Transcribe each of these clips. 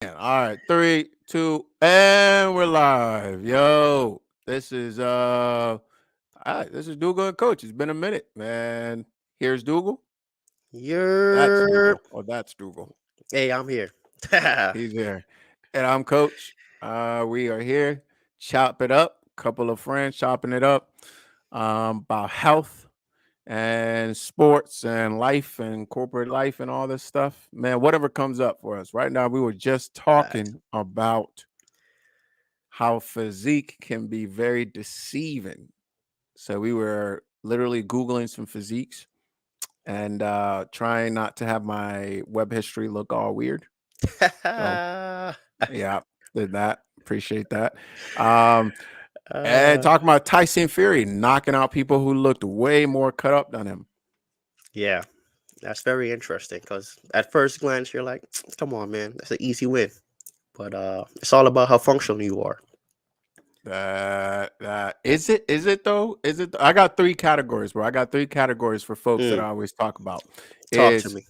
All right, three, two, and we're live. Yo, this is Dougal and Coach. It's been a minute, man. Here's Dougal. That's You're Dougal. Or that's Dougal. Hey, I'm here. He's here. And I'm Coach. We are here. Chop it up. Couple of friends chopping it up. About health and sports and life and corporate life and all this stuff. Man, whatever comes up for us. Right now, we were just Facts. talking about how physique can be very deceiving. So we were literally Googling some physiques and trying not to have my web history look all weird. So yeah, did that. Appreciate that. Um, and uh, talking about Tyson Fury knocking out people who looked way more cut up than him. yeah, that's very interesting because at first glance you're like, "Come on, man, that's an easy win." But it's all about how functional you are. That is it though? Is it? I got three categories, bro. I got three categories for folks that Mm, I always talk about. talk to Is me.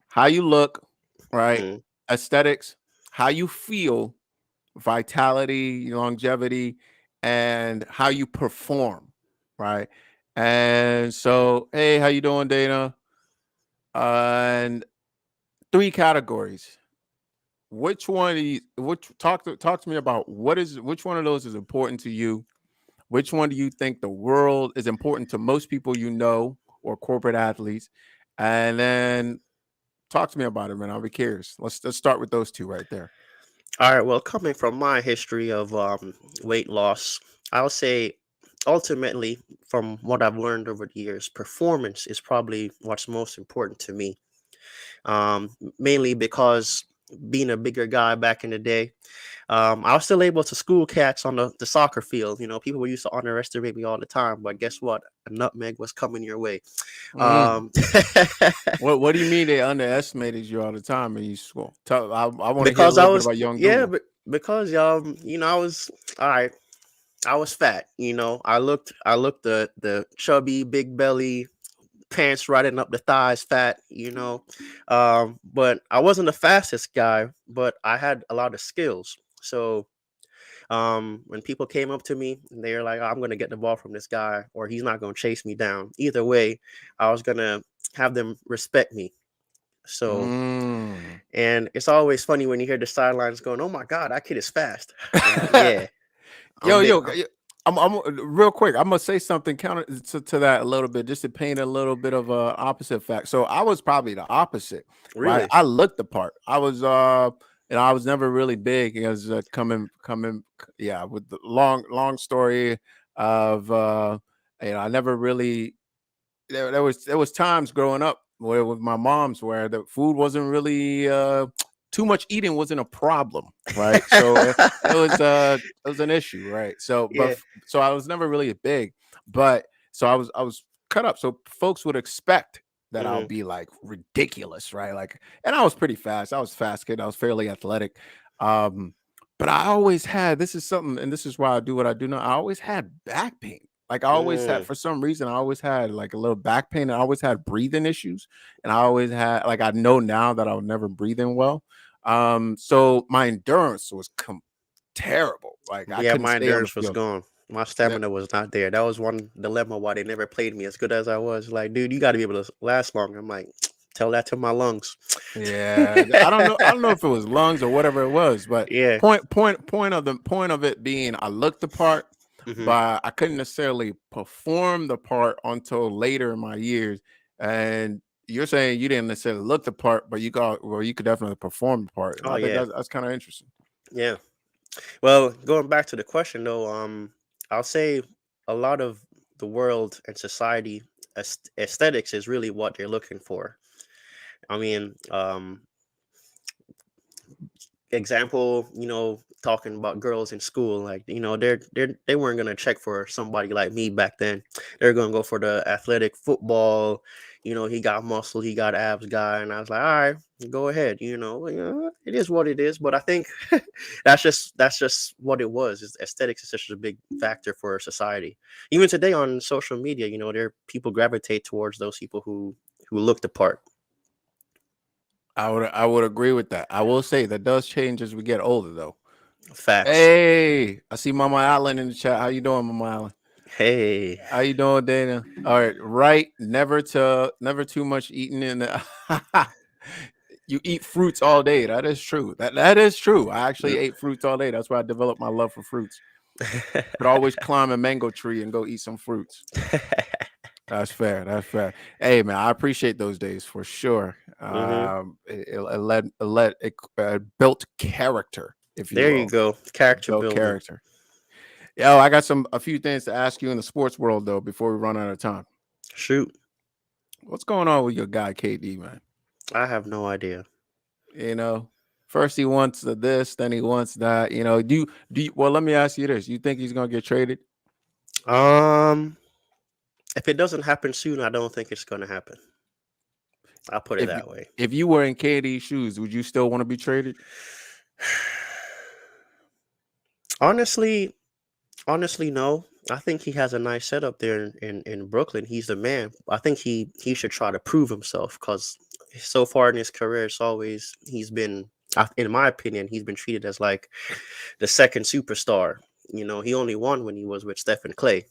how you look, right? Mm, Aesthetics, how you feel, vitality, longevity, and how you perform, right? And so, hey, how you doing, Dana? And three categories. Which one? Which talk to me about which one of those is important to you? Which one do you think the world is important to most people you know or corporate athletes? And then talk to me about it, man. I'll be curious. Let's start with those two right there. all right. Well, coming from my history of weight loss, I'll say ultimately, from what I've learned over the years, performance is probably what's most important to me. Mainly because being a bigger guy back in the day, I was still able to school cats on the soccer field. You know, people used to underestimate me all the time, but guess what? A nutmeg was coming your way. Mm. Um, What do you mean they underestimated you all the time in school? I want to hear a because I little bit was, about young yeah, Dougal. but because I was all right. I was fat. I looked the chubby, big belly, pants riding up the thighs, fat. But I wasn't the fastest guy, but I had a lot of skills. So when people came up to me and they were like, "Oh, I'm gonna get the ball from this guy, or he's not gonna chase me down." Either way, I was gonna have them respect me. So, Mm. and it's always funny when you hear the sidelines going, "Oh my God, that kid is fast." I'm like, "Yeah, yo, I'm big." yo, yo, I'm real quick. I'm gonna say something counter to that a little bit, just to paint a little bit of a opposite fact. So I was probably the opposite, right? Really? I looked the part. I was never really big as yeah, with the long story of I never really there was times growing up where with my mom's where the food wasn't really too much eating wasn't a problem, right? So it was an issue, right? Yeah. So I was never really big, but so I was cut up. So folks would expect that I'll Hmm. be like ridiculous, right? Like, and I was pretty fast. I was a fast kid. I was fairly athletic. Um, but I always had this is something, and this is why I do what I do now. I always had back pain. Like I always had, Mm. for some reason, I always had like a little back pain. And I always had breathing issues, and I always had like I know now that I would never breathe in well. So my endurance was terrible. Like I Yeah, couldn't my stay on the endurance was field. gone. My That stamina was not there. That was one dilemma why they never played me as good as I was. Like, dude, you got to be able to last long. I'm like, tell that to my lungs. Yeah, I don't know. I don't know if it was lungs or whatever it was, but Yeah. point of it being, I looked the part, Hmm. but I couldn't necessarily perform the part until later in my years. And you're saying you didn't necessarily look the part, but you could definitely perform the part, and Oh I think yeah, that's kind of interesting. yeah. Well, going back to the question though, I'll say a lot of the world and society aesthetics is really what they're looking for. I mean, example, talking about girls in school, like they weren't gonna check for somebody like me back then. They're gonna go for the athletic football. He got muscle, he got abs guy, and I was like, all right, go ahead. It is what it is. But I think that's just what it was. Aesthetics is such a big factor for society. Even today on social media, there people gravitate towards those people who look the part. I would agree with that. I will say that does change as we get older, though. Facts. Hey, I see Mama Allen in the chat. How you doing, Mama Allen? Hey. How you doing, Dana? All right, right. Never too much eating in the you eat fruits all day. That is true. That is true. I actually ate fruits all day. That's why I developed my love for fruits. Could always climb a mango tree and go eat some fruits. That's fair. That's fair. Hey, man, I appreciate those days for sure. It built character, if you There you will. go. Character Built building. character. Yo, I got a few things to ask you in the sports world though before we run out of time. Shoot. What's going on with your guy KD, man? I have no idea. You know, first he wants this, then he wants that. You know, well, let me ask you this: you think he's gonna get traded? Um, if it doesn't happen soon, I don't think it's gonna happen. I'll put it If that way. if you were in KD's shoes, would you still want to be traded? Honestly, no. I think he has a nice setup there in Brooklyn. He's the man. I think he should try to prove himself because so far in his career, he's been, in my opinion, he's been treated as like the second superstar. You know, he only won when he was with Stephen Clay.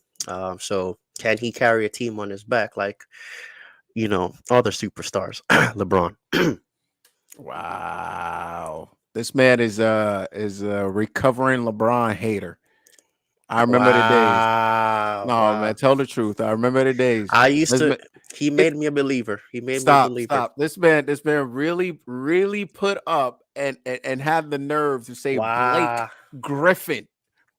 So can he carry a team on his back like other superstars, LeBron? Wow, this man is a recovering LeBron hater. I remember the days. Wow, No, man, wow. tell the truth. I remember the days. I used This to. man, He made me a believer. He made me a stop, believer. stop. This man really put up and had the nerve to say Wow. Griffin.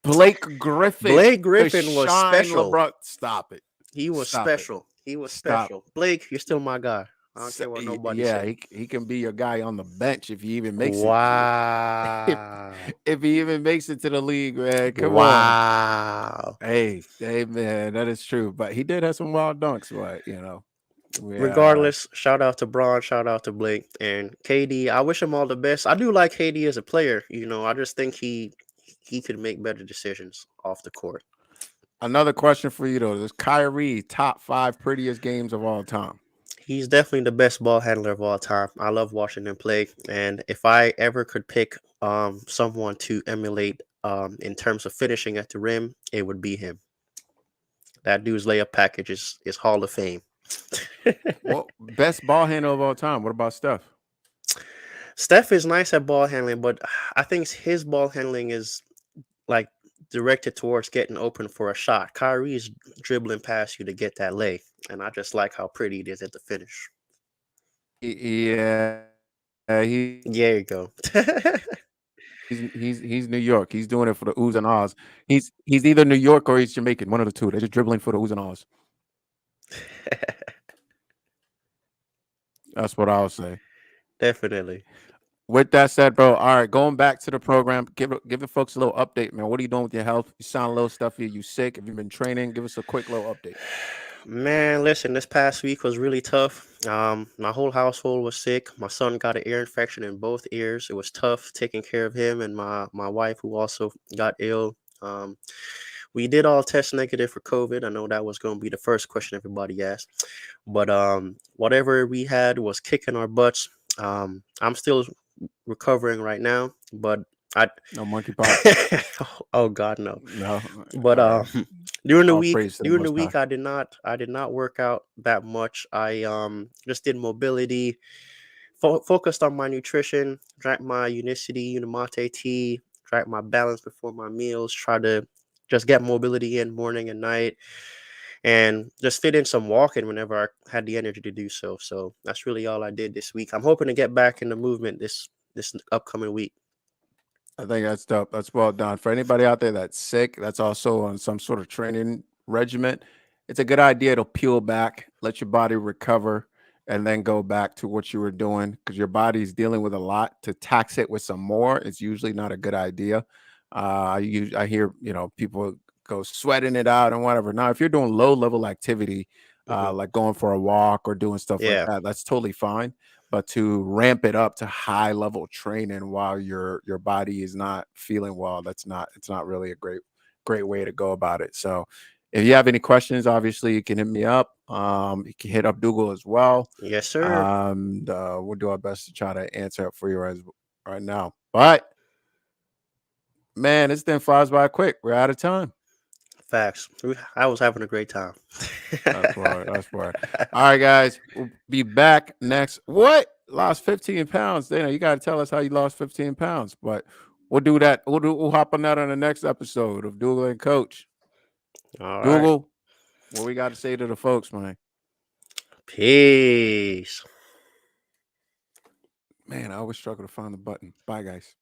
Blake Griffin. Blake to Griffin was shine special. LeBron. Stop it. He was Stop it. special. He was Stop. special. Blake, you're still my guy. I don't care what nobody Yeah, says. he can be your guy on the bench if he even makes it. Wow. If he even makes it to the league, man. Come on. Wow. Hey, man, that is true. But he did have some wild dunks, but Regardless, shout out to Braun, shout out to Blake and KD. I wish him all the best. I do like KD as a player. I just think he could make better decisions off the court. Another question for you though: is Kyrie top 5 prettiest games of all time? He's definitely the best ball handler of all time. I love watching him play, and if I ever could pick someone to emulate in terms of finishing at the rim, it would be him. That dude's layup package is Hall of Fame. Well, best ball handler of all time. What about Steph? Steph is nice at ball handling, but I think his ball handling is like directed towards getting open for a shot. Kyrie is dribbling past you to get that lay, and I just like how pretty it is at the finish. Yeah, There you go. he's New York. He's doing it for the oohs and ahs. He's either New York or he's Jamaican. One of the two. They're just dribbling for the oohs and ahs. That's what I'll say. Definitely. With that said, bro, all right, going back to the program, give the folks a little update, man. What are you doing with your health? You sound a little stuffy. You sick? Have you been training? Give us a quick little update. Man, listen, this past week was really tough. My whole household was sick. My son got an ear infection in both ears. It was tough taking care of him and my wife, who also got ill. We did all test negative for COVID. I know that was going to be the first question everybody asked, but whatever we had was kicking our butts. I'm still recovering right now, but No monkeypox. Oh God, no. No. But during the All week, praise to the Most High. I did not work out that much. I just did mobility, focused on my nutrition, drank my Unicity Unimate tea, drank my balance before my meals, try to just get mobility in morning and night, and just fit in some walking whenever I had the energy to do so. So that's really all I did this week. I'm hoping to get back in the movement this upcoming week. I think that's dope. That's well done. For anybody out there that's sick, that's also on some sort of training regimen, it's a good idea to peel back, let your body recover, and then go back to what you were doing because your body's dealing with a lot. To tax it with some more is usually not a good idea. I hear people go sweating it out and whatever. Now, if you're doing low level activity, like going for a walk or doing stuff like that, that's totally fine. But to ramp it up to high level training while your body is not feeling well, it's not really a great way to go about it. So If you have any questions, obviously you can hit me up. You can hit up Dougal as well. Yes, sir. We'll do our best to try to answer it for you right now. But man, this thing flies by quick. We're out of time. Facts. I was having a great time. That's right. That's right. All right, guys. We'll be back next. What? Lost 15 pounds. Dana, you got to tell us how you lost 15 pounds. But we'll do that. We'll hop on that on the next episode of Dougal and Coach. All right. Dougal, what we got to say to the folks, man? Peace. Man, I always struggle to find the button. Bye, guys.